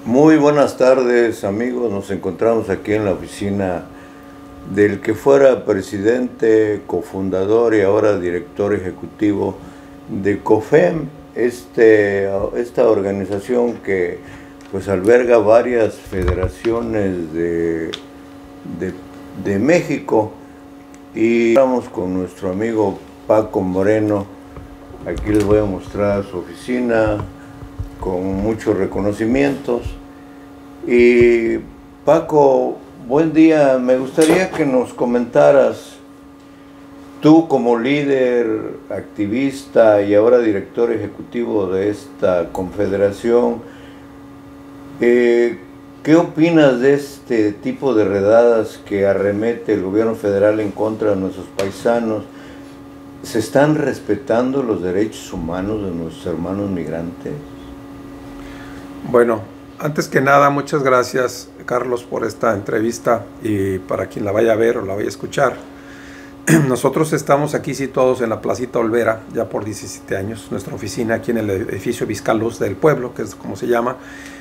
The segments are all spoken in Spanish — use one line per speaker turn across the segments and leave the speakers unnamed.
Muy buenas tardes, amigos. Nos encontramos aquí en la oficina del que fuera presidente, cofundador y ahora director ejecutivo de COFEM, esta organización que pues alberga varias federaciones de México. Y estamos con nuestro amigo Paco Moreno. Aquí les voy a mostrar su oficina con muchos reconocimientos. Y Paco, buen día. Me gustaría que nos comentaras, tú como líder, activista y ahora director ejecutivo de esta confederación, ¿qué opinas de este tipo de redadas que arremete el gobierno federal en contra de nuestros paisanos? ¿Se están respetando los derechos humanos de nuestros hermanos migrantes?
Bueno, antes que nada, muchas gracias, Carlos, por esta entrevista y para quien la vaya a ver o la vaya a escuchar. Nosotros estamos aquí situados en la Placita Olvera ya por 17 años, nuestra oficina aquí en el edificio Vizcaluz del pueblo, que es como se llama.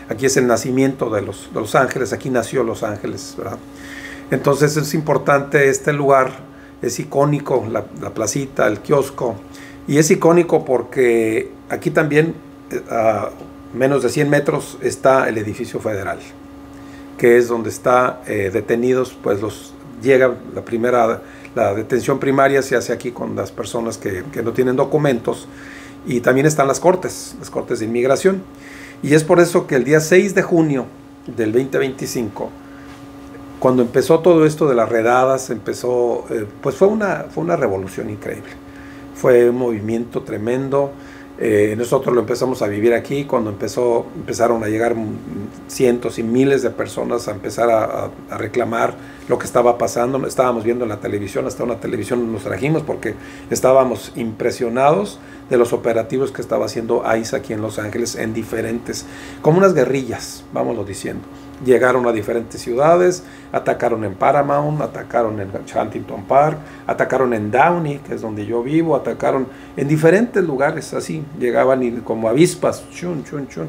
Aquí es el nacimiento de los Ángeles, aquí nació Los Ángeles, ¿verdad? Entonces es importante este lugar, es icónico, la placita, el kiosco, y es icónico porque aquí también a menos de 100 metros está el edificio federal, que es donde está detenidos, pues llega la detención primaria se hace aquí con las personas que no tienen documentos, y también están las cortes de inmigración. Y es por eso que el día 6 de junio del 2025, cuando empezó todo esto de las redadas, pues fue una revolución increíble. Fue un movimiento tremendo. Nosotros lo empezamos a vivir aquí cuando empezaron a llegar cientos y miles de personas a empezar a reclamar lo que estaba pasando. Estábamos viendo en la televisión, hasta una televisión nos trajimos porque estábamos impresionados de los operativos que estaba haciendo ICE aquí en Los Ángeles, en diferentes, como unas guerrillas, vámonos diciendo. Llegaron a diferentes ciudades, atacaron en Paramount, atacaron en Huntington Park, atacaron en Downey, que es donde yo vivo, atacaron en diferentes lugares, así, llegaban como avispas, chun, chun, chun.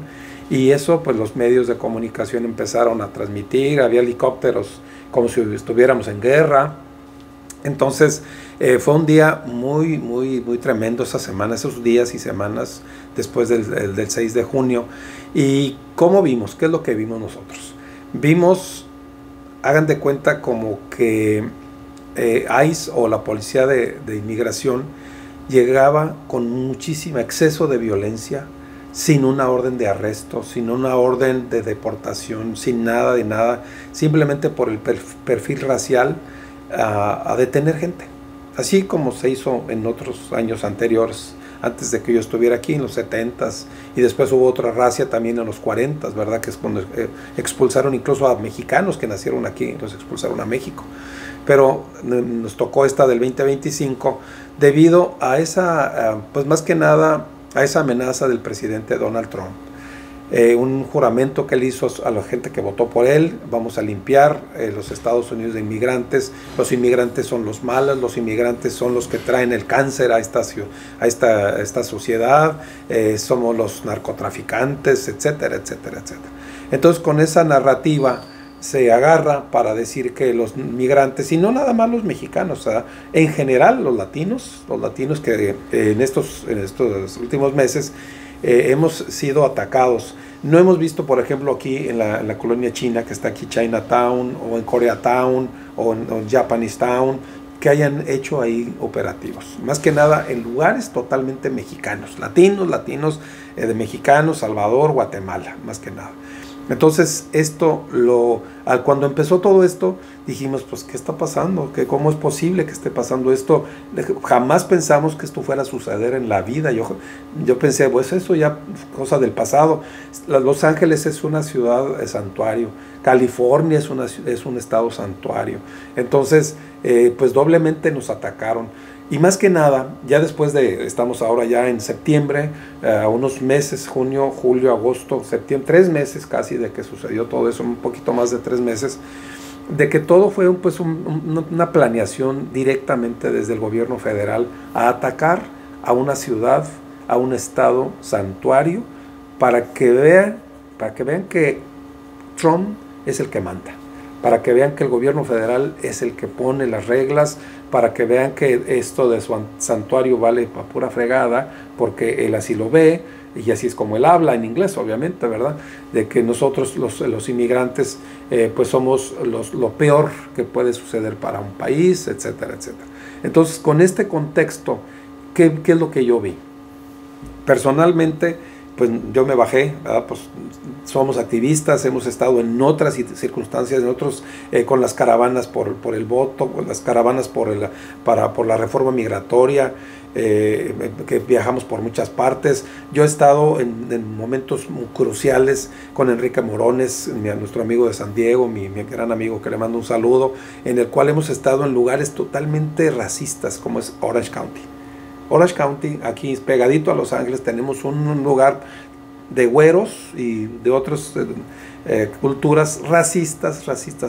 Y eso, pues los medios de comunicación empezaron a transmitir, había helicópteros como si estuviéramos en guerra. Entonces, fue un día muy, muy, muy tremendo esa semana, esos días y semanas después del 6 de junio. ¿Y cómo vimos? ¿Qué es lo que vimos nosotros? Vimos, hagan de cuenta como que ICE o la policía de inmigración llegaba con muchísimo exceso de violencia, sin una orden de arresto, sin una orden de deportación, sin nada de nada, simplemente por el perfil racial a detener gente. Así como se hizo en otros años anteriores, antes de que yo estuviera aquí, en los 70s, y después hubo otra racia también en los 40s, ¿verdad? Que es cuando expulsaron incluso a mexicanos que nacieron aquí, los expulsaron a México. Pero nos tocó esta del 2025 debido a esa, pues más que nada, a esa amenaza del presidente Donald Trump. Un juramento que él hizo a la gente que votó por él: vamos a limpiar los Estados Unidos de inmigrantes, los inmigrantes son los malos, los inmigrantes son los que traen el cáncer a esta sociedad, somos los narcotraficantes, etcétera, etcétera, etcétera. Entonces con esa narrativa se agarra para decir que los migrantes, y no nada más los mexicanos, en general los latinos que en estos últimos meses hemos sido atacados. No hemos visto, por ejemplo, aquí en la colonia china, que está aquí Chinatown, o en Koreatown, o en Japanese Town, que hayan hecho ahí operativos. Más que nada en lugares totalmente mexicanos, latinos, de mexicanos, Salvador, Guatemala, más que nada. Entonces cuando empezó todo esto, dijimos, pues, ¿qué está pasando? ¿Cómo es posible que esté pasando esto? Jamás pensamos que esto fuera a suceder en la vida. Yo pensé, pues eso ya cosa del pasado. Los Ángeles es una ciudad santuario, California es un estado santuario. Entonces, pues doblemente nos atacaron. Y más que nada, ya estamos ahora ya en septiembre, unos meses, junio, julio, agosto, septiembre, 3 meses casi de que sucedió todo eso, un poquito más de 3 meses, de que todo fue una planeación directamente desde el gobierno federal a atacar a una ciudad, a un estado santuario, para que vean que Trump es el que manda, para que vean que el gobierno federal es el que pone las reglas, para que vean que esto de su santuario vale para pura fregada, porque él así lo ve, y así es como él habla en inglés, obviamente, ¿verdad? De que nosotros los inmigrantes pues somos lo peor que puede suceder para un país, etcétera, etcétera. Entonces, con este contexto, ¿qué es lo que yo vi? Personalmente, pues yo me bajé, ¿verdad? Pues somos activistas, hemos estado en otras circunstancias, en otros, con las caravanas por el voto, con las caravanas por la reforma migratoria, que viajamos por muchas partes. Yo he estado en momentos muy cruciales con Enrique Morones, nuestro amigo de San Diego, mi gran amigo, que le mando un saludo, en el cual hemos estado en lugares totalmente racistas, como es Orange County. Orange County, aquí pegadito a Los Ángeles, tenemos un lugar de güeros y de otras culturas racistas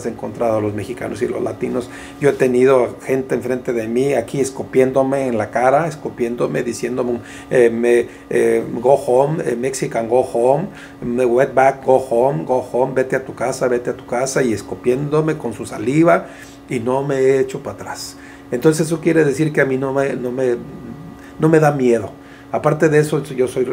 encontrado a los mexicanos y los latinos. Yo he tenido gente enfrente de mí aquí escupiéndome en la cara, escupiéndome, diciéndome go home, Mexican go home, wetback go home, vete a tu casa, y escupiéndome con su saliva, y no me he hecho para atrás. Entonces eso quiere decir que a mí no me da miedo. Aparte de eso, yo soy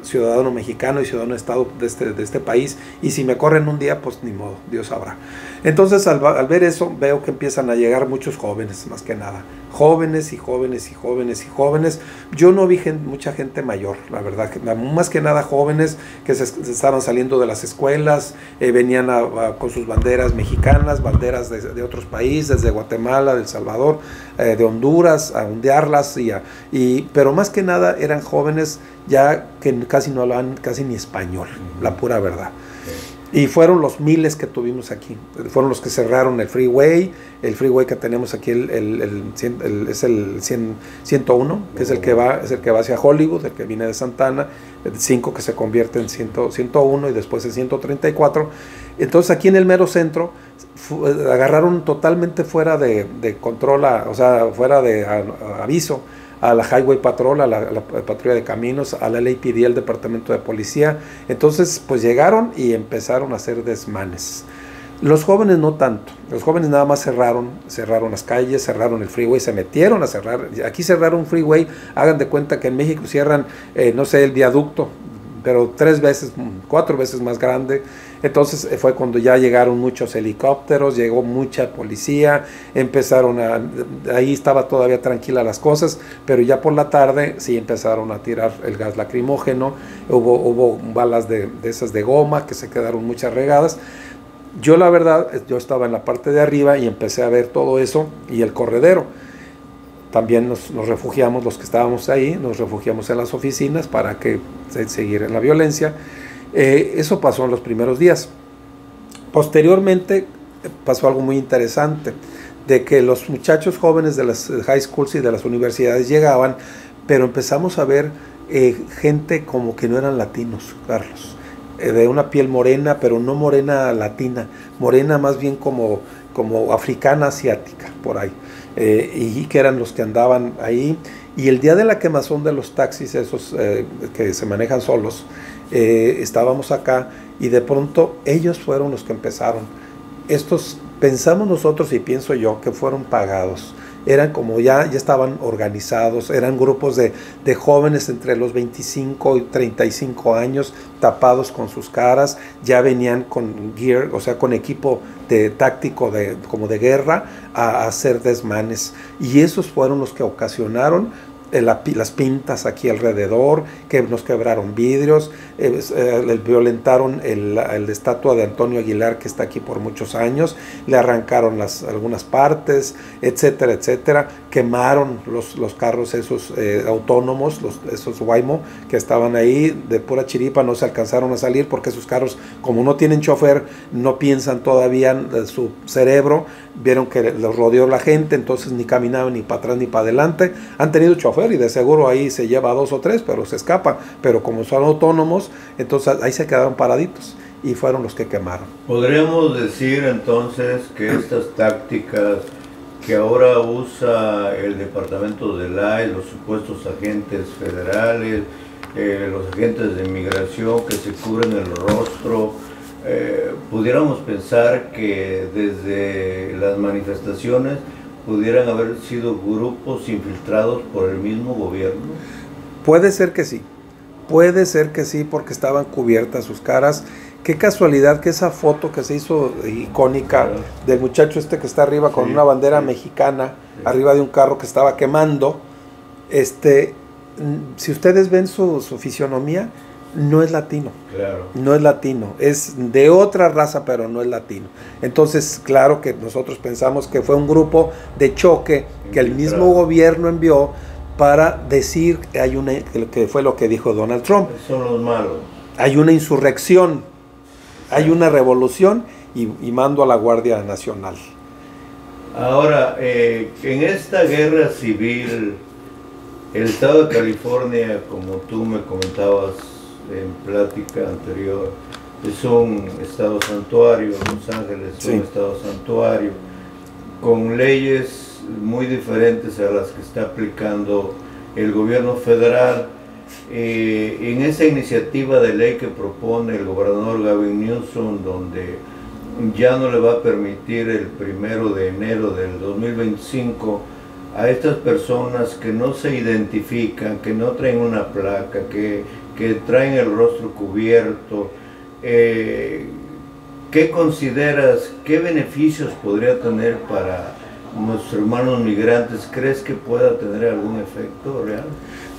ciudadano mexicano y ciudadano de Estado de este país, y si me corren un día, pues ni modo, Dios sabrá. Entonces, al ver eso, veo que empiezan a llegar muchos jóvenes, más que nada. Jóvenes. Yo no vi mucha gente mayor, la verdad. Más que nada jóvenes que se estaban saliendo de las escuelas, venían con sus banderas mexicanas, banderas de otros países, de Guatemala, de El Salvador, de Honduras, a ondearlas, pero más que nada eran jóvenes ya que casi no hablaban casi ni español, la pura verdad. Y fueron los miles que tuvimos aquí, fueron los que cerraron el freeway que tenemos aquí, es el 101, que es el que va hacia Hollywood, el que viene de Santana, el 5 que se convierte en 101 y después el 134. Entonces aquí en el mero centro agarraron totalmente fuera de control, o sea, fuera de aviso, a la Highway Patrol, a la patrulla de caminos, a la LAPD, al departamento de policía. Entonces pues llegaron y empezaron a hacer desmanes. Los jóvenes no tanto, los jóvenes nada más cerraron las calles, cerraron el freeway, se metieron a cerrar. Aquí cerraron un freeway, hagan de cuenta que en México cierran, no sé, el viaducto, pero 4 veces más grande. Entonces fue cuando ya llegaron muchos helicópteros, llegó mucha policía, ahí estaba todavía tranquila las cosas, pero ya por la tarde sí empezaron a tirar el gas lacrimógeno, hubo balas de esas de goma que se quedaron muchas regadas. Yo la verdad, yo estaba en la parte de arriba y empecé a ver todo eso y el corredero. También nos refugiamos, los que estábamos ahí, nos refugiamos en las oficinas para que seguir en la violencia. Eso pasó en los primeros días. Posteriormente pasó algo muy interesante, de que los muchachos jóvenes de las high schools y de las universidades llegaban, pero empezamos a ver gente como que no eran latinos, Carlos, de una piel morena, pero no morena latina, morena más bien como africana, asiática, por ahí. Y que eran los que andaban ahí. Y el día de la quemazón de los taxis, esos que se manejan solos, estábamos acá y de pronto ellos fueron los que empezaron. Estos, pensamos nosotros y pienso yo, que fueron pagados. Eran como ya estaban organizados, eran grupos de jóvenes entre los 25 y 35 años, tapados con sus caras, ya venían con gear, o sea, con equipo táctico como de guerra, a hacer desmanes. Y esos fueron los que ocasionaron las pintas aquí alrededor, que nos quebraron vidrios, violentaron la estatua de Antonio Aguilar, que está aquí por muchos años, le arrancaron algunas partes, etcétera, etcétera. Quemaron los carros esos autónomos, esos Waymo que estaban ahí, de pura chiripa no se alcanzaron a salir porque esos carros, como no tienen chofer, no piensan todavía, su cerebro, vieron que los rodeó la gente, entonces ni caminaban ni para atrás ni para adelante. Han tenido chofer y de seguro ahí se lleva 2 o 3, pero se escapa. Pero como son autónomos, entonces ahí se quedaron paraditos y fueron los que quemaron.
Podríamos decir entonces que estas tácticas que ahora usa el departamento de ICE, los supuestos agentes federales, los agentes de inmigración que se cubren el rostro, pudiéramos pensar que desde las manifestaciones pudieran haber sido grupos infiltrados por el mismo gobierno.
Puede ser que sí, porque estaban cubiertas sus caras. Qué casualidad que esa foto que se hizo icónica del muchacho este que está arriba con una bandera mexicana, arriba de un carro que estaba quemando, si ustedes ven su fisionomía, no es latino, no es latino, es de otra raza, pero no es latino. Entonces, claro que nosotros pensamos que fue un grupo de choque que el mismo gobierno envió para decir que fue lo que dijo Donald Trump.
Son los malos.
Hay una insurrección, hay una revolución y mando a la Guardia Nacional.
Ahora, en esta guerra civil, el estado de California, como tú me comentabas en plática anterior, es un estado santuario. Los Ángeles es un estado santuario, con leyes muy diferentes a las que está aplicando el gobierno federal. En esa iniciativa de ley que propone el gobernador Gavin Newsom, donde ya no le va a permitir el 1 de enero del 2025 a estas personas que no se identifican, que no traen una placa, que traen el rostro cubierto, ¿qué consideras, qué beneficios podría tener para nuestros hermanos migrantes? ¿Crees que pueda tener algún efecto real?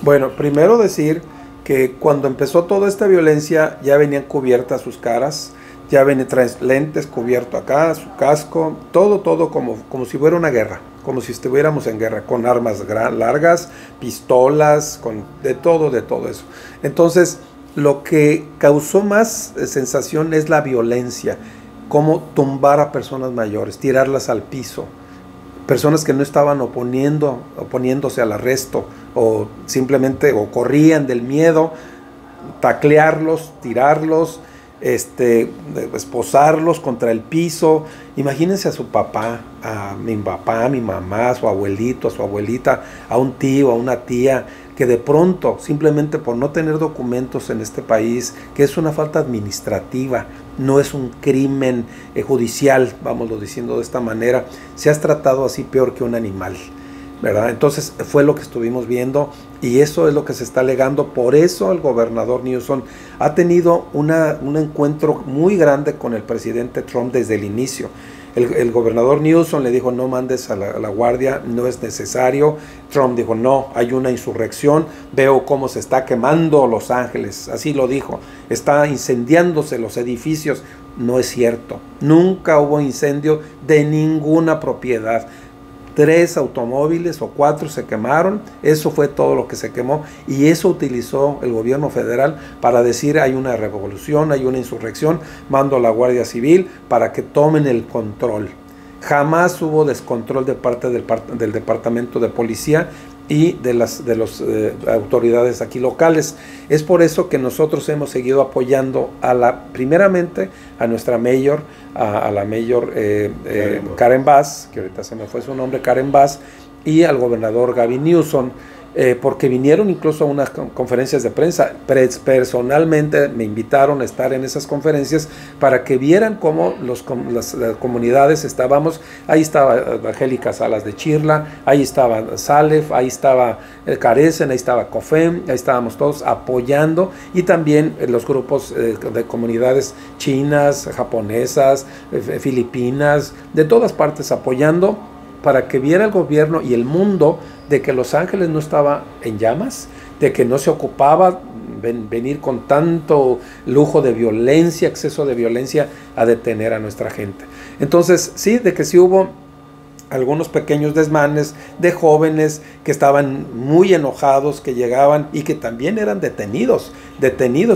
Bueno, primero decir que cuando empezó toda esta violencia ya venían cubiertas sus caras, ya traen lentes cubierto acá, su casco, todo como si fuera una guerra, como si estuviéramos en guerra, con armas largas, pistolas, de todo eso. Entonces, lo que causó más sensación es la violencia, cómo tumbar a personas mayores, tirarlas al piso, personas que no estaban oponiéndose al arresto, o simplemente corrían del miedo, taclearlos, tirarlos, esposarlos contra el piso. Imagínense a su papá, a mi mamá, a su abuelito, a su abuelita, a un tío, a una tía, que de pronto, simplemente por no tener documentos en este país, que es una falta administrativa, no es un crimen judicial, vámoslo diciendo de esta manera, se has tratado así peor que un animal, ¿verdad? Entonces fue lo que estuvimos viendo y eso es lo que se está alegando. Por eso el gobernador Newsom ha tenido un encuentro muy grande con el presidente Trump desde el inicio. El gobernador Newsom le dijo: no mandes a la guardia, no es necesario. Trump dijo: no, hay una insurrección, veo cómo se está quemando Los Ángeles, así lo dijo, está incendiándose los edificios. No es cierto, nunca hubo incendio de ninguna propiedad. 3 automóviles o 4 se quemaron, eso fue todo lo que se quemó, y eso utilizó el gobierno federal para decir: hay una revolución, hay una insurrección, mando a la Guardia Civil para que tomen el control. Jamás hubo descontrol de parte del Departamento de Policía y de las autoridades aquí locales. Es por eso que nosotros hemos seguido apoyando primeramente a nuestra mayor, a la mayor Karen Bass, que ahorita se me fue su nombre, Karen Bass, y al gobernador Gavin Newsom, porque vinieron incluso a unas conferencias de prensa. Personalmente me invitaron a estar en esas conferencias para que vieran cómo las comunidades estábamos. Ahí estaba Angélica Salas de Chirla, ahí estaba Salef, ahí estaba Carecen, ahí estaba COFEM, ahí estábamos todos apoyando, y también los grupos de comunidades chinas, japonesas, filipinas, de todas partes apoyando, para que viera el gobierno y el mundo de que Los Ángeles no estaba en llamas, de que no se ocupaba venir con tanto lujo de violencia, exceso de violencia, a detener a nuestra gente. Entonces, sí, de que sí hubo algunos pequeños desmanes de jóvenes que estaban muy enojados, que llegaban y que también eran detenidos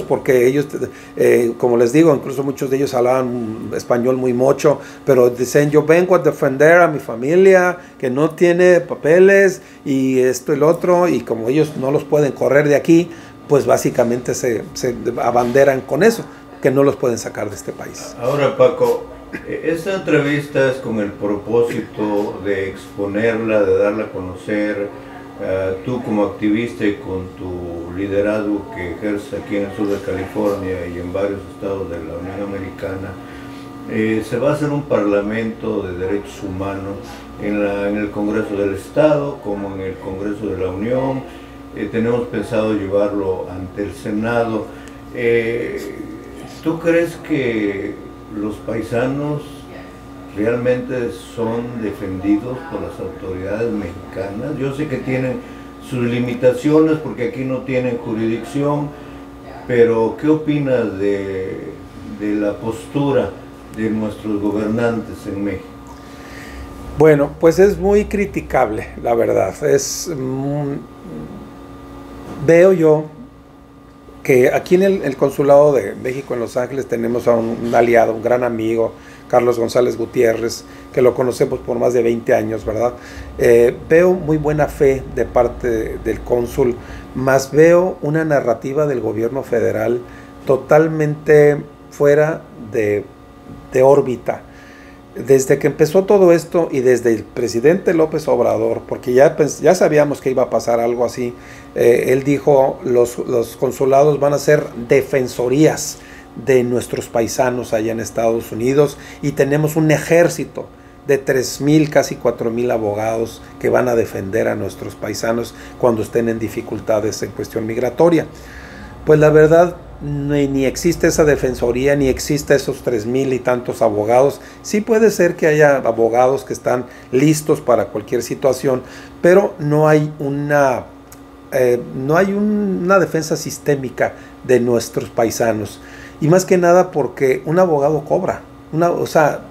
porque ellos, como les digo, incluso muchos de ellos hablaban español muy mocho, pero dicen: yo vengo a defender a mi familia que no tiene papeles y esto y lo otro, y como ellos no los pueden correr de aquí, pues básicamente se abanderan con eso, que no los pueden sacar de este país.
Ahora, Paco, esta entrevista es con el propósito de exponerla, de darla a conocer, tú como activista y con tu liderazgo que ejerces aquí en el sur de California y en varios estados de la Unión Americana. Se va a hacer un parlamento de derechos humanos en el Congreso del Estado como en el Congreso de la Unión. Tenemos pensado llevarlo ante el Senado. ¿Tú crees que los paisanos realmente son defendidos por las autoridades mexicanas? Yo sé que tienen sus limitaciones porque aquí no tienen jurisdicción, pero ¿qué opinas de la postura de nuestros gobernantes en México?
Bueno, pues es muy criticable, la verdad. Veo yo que aquí en el Consulado de México en Los Ángeles tenemos a un aliado, un gran amigo, Carlos González Gutiérrez, que lo conocemos por más de 20 años, ¿verdad? Veo muy buena fe de parte del cónsul, más veo una narrativa del gobierno federal totalmente fuera de órbita. Desde que empezó todo esto y desde el presidente López Obrador, porque ya sabíamos que iba a pasar algo así, él dijo, los consulados van a ser defensorías de nuestros paisanos allá en Estados Unidos y tenemos un ejército de 3,000, casi 4,000 abogados que van a defender a nuestros paisanos cuando estén en dificultades en cuestión migratoria. Pues la verdad, ni existe esa defensoría, ni existe esos 3,000 y tantos abogados. Sí puede ser que haya abogados que están listos para cualquier situación, pero no hay una defensa sistémica de nuestros paisanos. Y más que nada porque un abogado cobra. O sea,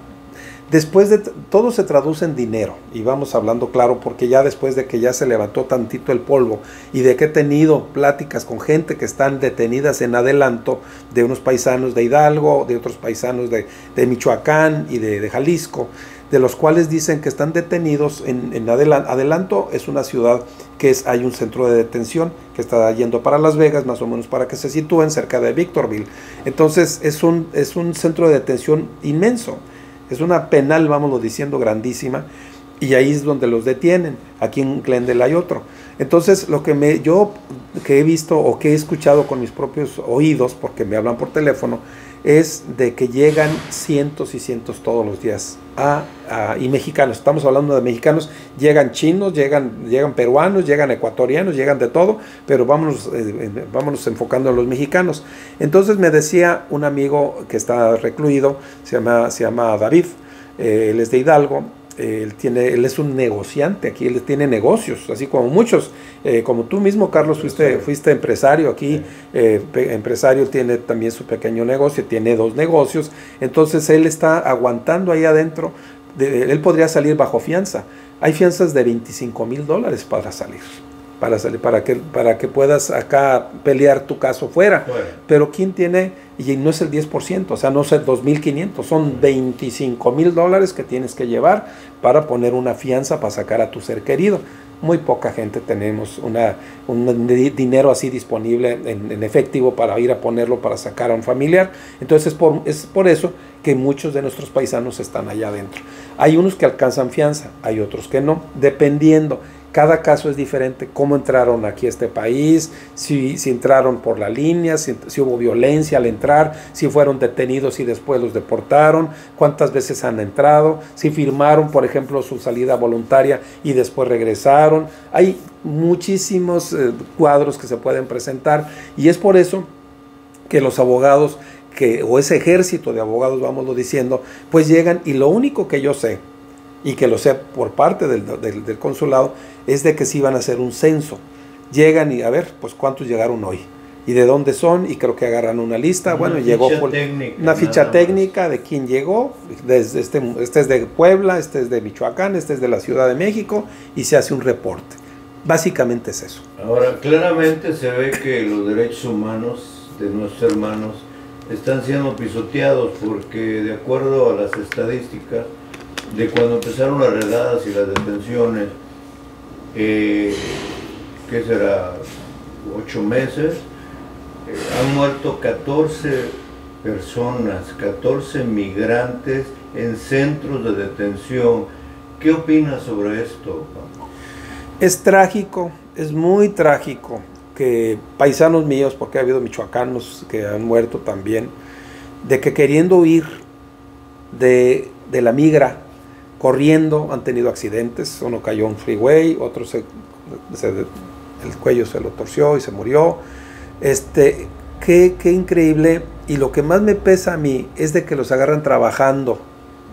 después de todo se traduce en dinero, y vamos hablando claro, porque ya después de que ya se levantó tantito el polvo y de que he tenido pláticas con gente que están detenidas en adelanto, de unos paisanos de Hidalgo, de otros paisanos de Michoacán y de Jalisco, de los cuales dicen que están detenidos en adelanto. Es una ciudad que hay un centro de detención que está yendo para Las Vegas, más o menos para que se sitúen cerca de Victorville. Entonces es un centro de detención inmenso. Es una penal, vamos diciendo, grandísima, y ahí es donde los detienen. Aquí en Glendale hay otro. Entonces, lo que yo que he visto o que he escuchado con mis propios oídos, porque me hablan por teléfono, es de que llegan cientos y cientos todos los días y mexicanos. Estamos hablando de mexicanos, llegan chinos, llegan peruanos, llegan ecuatorianos, llegan de todo, pero vámonos enfocando en los mexicanos. Entonces me decía un amigo que está recluido, se llama David, él es de Hidalgo. Él es un negociante aquí, él tiene negocios, así como muchos, como tú mismo, Carlos, fuiste empresario aquí, empresario, tiene también su pequeño negocio, tiene 2 negocios, entonces él está aguantando ahí adentro, él podría salir bajo fianza. Hay fianzas de $25,000 para que puedas acá pelear tu caso fuera. Pero ¿quién tiene? Y no es el 10%, o sea, no es 2,500, son $25,000 que tienes que llevar para poner una fianza para sacar a tu ser querido. Muy poca gente tenemos un dinero así disponible en efectivo para ir a ponerlo para sacar a un familiar. Entonces es por eso que muchos de nuestros paisanos están allá adentro. Hay unos que alcanzan fianza, hay otros que no, dependiendo. Cada caso es diferente, cómo entraron aquí a este país, si entraron por la línea, si hubo violencia al entrar, si fueron detenidos y después los deportaron, cuántas veces han entrado, si firmaron, por ejemplo, su salida voluntaria y después regresaron. Hay muchísimos cuadros que se pueden presentar, y es por eso que los abogados, o ese ejército de abogados, vámonos diciendo, pues llegan, y lo único que yo sé, y que lo sé por parte del consulado, es de que sí van a hacer un censo. Llegan y a ver, pues cuántos llegaron hoy y de dónde son, y creo que agarran una lista. Bueno, llegó una ficha técnica de quién llegó, desde este es de Puebla, este es de Michoacán, este es de la Ciudad de México, y se hace un reporte. Básicamente es eso.
Ahora, claramente se ve que los derechos humanos de nuestros hermanos están siendo pisoteados, porque de acuerdo a las estadísticas de cuando empezaron las redadas y las detenciones, ¿qué será? 8 meses, han muerto 14 personas, 14 migrantes en centros de detención. ¿Qué opinas sobre esto, Pablo?
Es trágico, es muy trágico que paisanos míos, porque ha habido michoacanos que han muerto también, de que queriendo huir de la migra, corriendo, han tenido accidentes, uno cayó en un freeway, otro el cuello se lo torció y se murió. Qué increíble, y lo que más me pesa a mí es de que los agarran trabajando,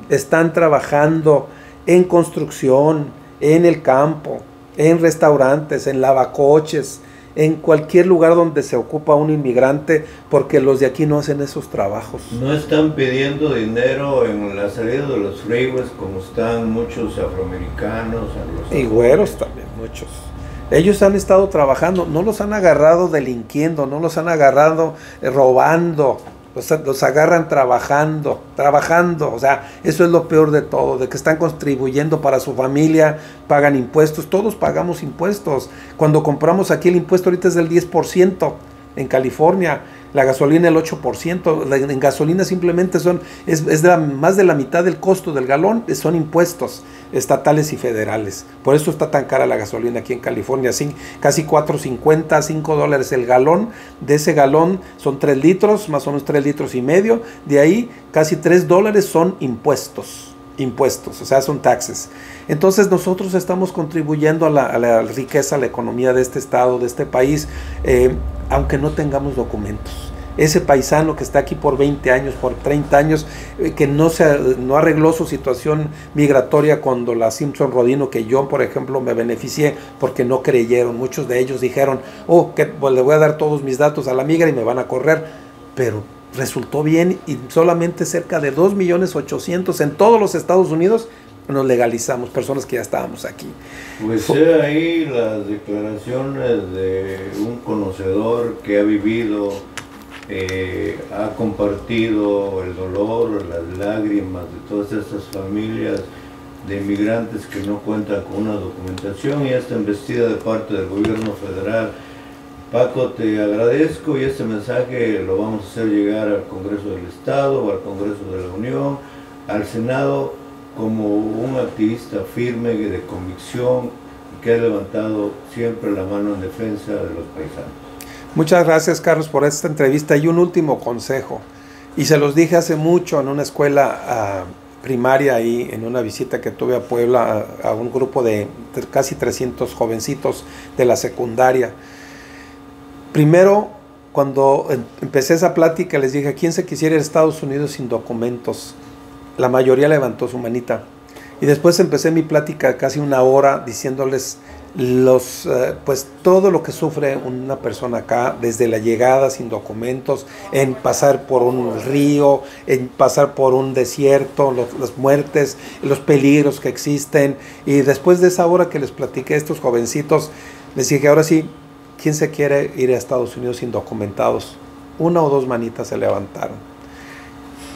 están trabajando en construcción, en el campo, en restaurantes, en lavacoches, en cualquier lugar donde se ocupa un inmigrante, porque los de aquí no hacen esos trabajos.
No están pidiendo dinero en la salida de los freeways como están muchos afroamericanos.
Y güeros también, muchos. Ellos han estado trabajando, no los han agarrado delinquiendo, no los han agarrado robando, los agarran trabajando, o sea, eso es lo peor de todo, de que están contribuyendo para su familia, pagan impuestos, todos pagamos impuestos. Cuando compramos aquí el impuesto ahorita es del 10%, en California, la gasolina el 8%, en gasolina simplemente más de la mitad del costo del galón, son impuestos estatales y federales. Por eso está tan cara la gasolina aquí en California, casi $4.50, $5 el galón. De ese galón son 3 litros, más o menos 3 litros y medio, de ahí casi $3 son impuestos, o sea, son taxes. Entonces nosotros estamos contribuyendo a la riqueza, a la economía de este estado, de este país, aunque no tengamos documentos. Ese paisano que está aquí por 20 años, por 30 años, que no arregló su situación migratoria cuando la Simpson Rodino, que yo, por ejemplo, me beneficié porque no creyeron. Muchos de ellos dijeron, pues le voy a dar todos mis datos a la migra y me van a correr. Pero resultó bien y solamente cerca de 2.800.000 en todos los Estados Unidos nos legalizamos, personas que ya estábamos aquí.
Pues ahí las declaraciones de un conocedor que ha vivido, ha compartido el dolor, las lágrimas de todas estas familias de inmigrantes que no cuentan con una documentación y está embestida de parte del gobierno federal. Paco, te agradezco y este mensaje lo vamos a hacer llegar al Congreso del Estado, al Congreso de la Unión, al Senado, como un activista firme de convicción que ha levantado siempre la mano en defensa de los paisanos.
Muchas gracias, Carlos, por esta entrevista. Y un último consejo, y se los dije hace mucho en una escuela primaria, ahí en una visita que tuve a Puebla, a un grupo de casi 300 jovencitos de la secundaria. Primero, cuando empecé esa plática, les dije, ¿quién se quisiera ir a Estados Unidos sin documentos? La mayoría levantó su manita. Y después empecé mi plática casi una hora diciéndoles pues todo lo que sufre una persona acá, desde la llegada sin documentos, en pasar por un río, en pasar por un desierto, las muertes, los peligros que existen. Y después de esa hora que les platiqué a estos jovencitos, les dije, ahora sí, ¿quién se quiere ir a Estados Unidos indocumentados? Una o dos manitas se levantaron.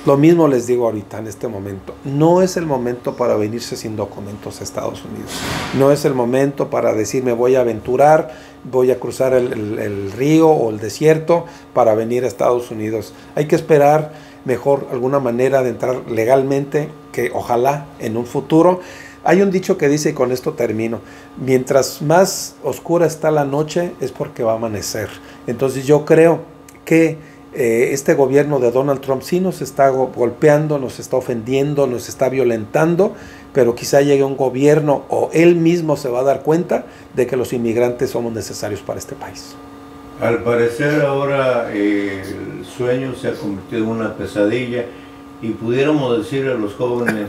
Lo mismo les digo ahorita, en este momento. No es el momento para venirse sin documentos a Estados Unidos. No es el momento para decir, me voy a aventurar, voy a cruzar el río o el desierto para venir a Estados Unidos. Hay que esperar mejor alguna manera de entrar legalmente, que ojalá en un futuro. Hay un dicho que dice, y con esto termino, mientras más oscura está la noche es porque va a amanecer. Entonces yo creo que este gobierno de Donald Trump sí nos está golpeando, nos está ofendiendo, nos está violentando, pero quizá llegue un gobierno o él mismo se va a dar cuenta de que los inmigrantes somos necesarios para este país.
Al parecer ahora el sueño se ha convertido en una pesadilla y pudiéramos decir a los jóvenes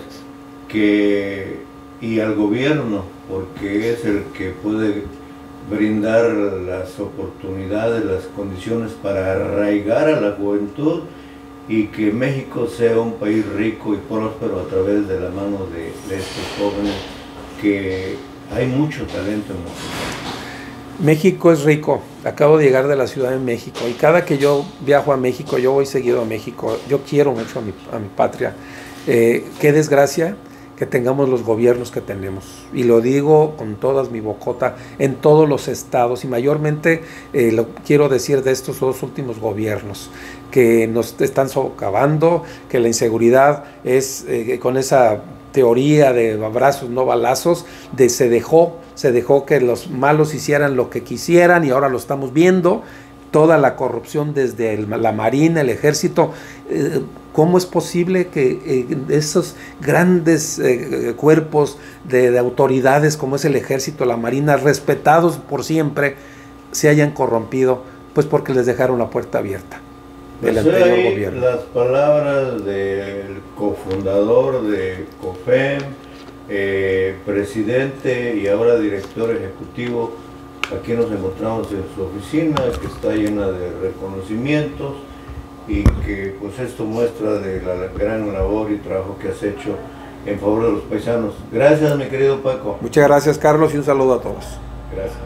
y al gobierno, porque es el que puede brindar las oportunidades, las condiciones para arraigar a la juventud y que México sea un país rico y próspero a través de la mano de estos jóvenes, que hay mucho talento en México.
México es rico. Acabo de llegar de la Ciudad de México y cada que yo viajo a México, yo voy seguido a México. Yo quiero mucho a mi patria. Qué desgracia que tengamos los gobiernos que tenemos, y lo digo con todas mi bocota, en todos los estados, y mayormente lo quiero decir de estos dos últimos gobiernos, que nos están socavando, que la inseguridad es con esa teoría de abrazos no balazos, se dejó que los malos hicieran lo que quisieran, y ahora lo estamos viendo. toda la corrupción desde la Marina, el Ejército. ¿Cómo es posible que esos grandes cuerpos de autoridades como es el Ejército, la Marina, respetados por siempre, se hayan corrompido? Pues porque les dejaron la puerta abierta del anterior gobierno.
Las palabras del cofundador de COFEM, presidente y ahora director ejecutivo. Aquí nos encontramos en su oficina, que está llena de reconocimientos, y que pues esto muestra de la gran labor y trabajo que has hecho en favor de los paisanos. Gracias, mi querido Paco.
Muchas gracias, Carlos, y un saludo a todos.
Gracias.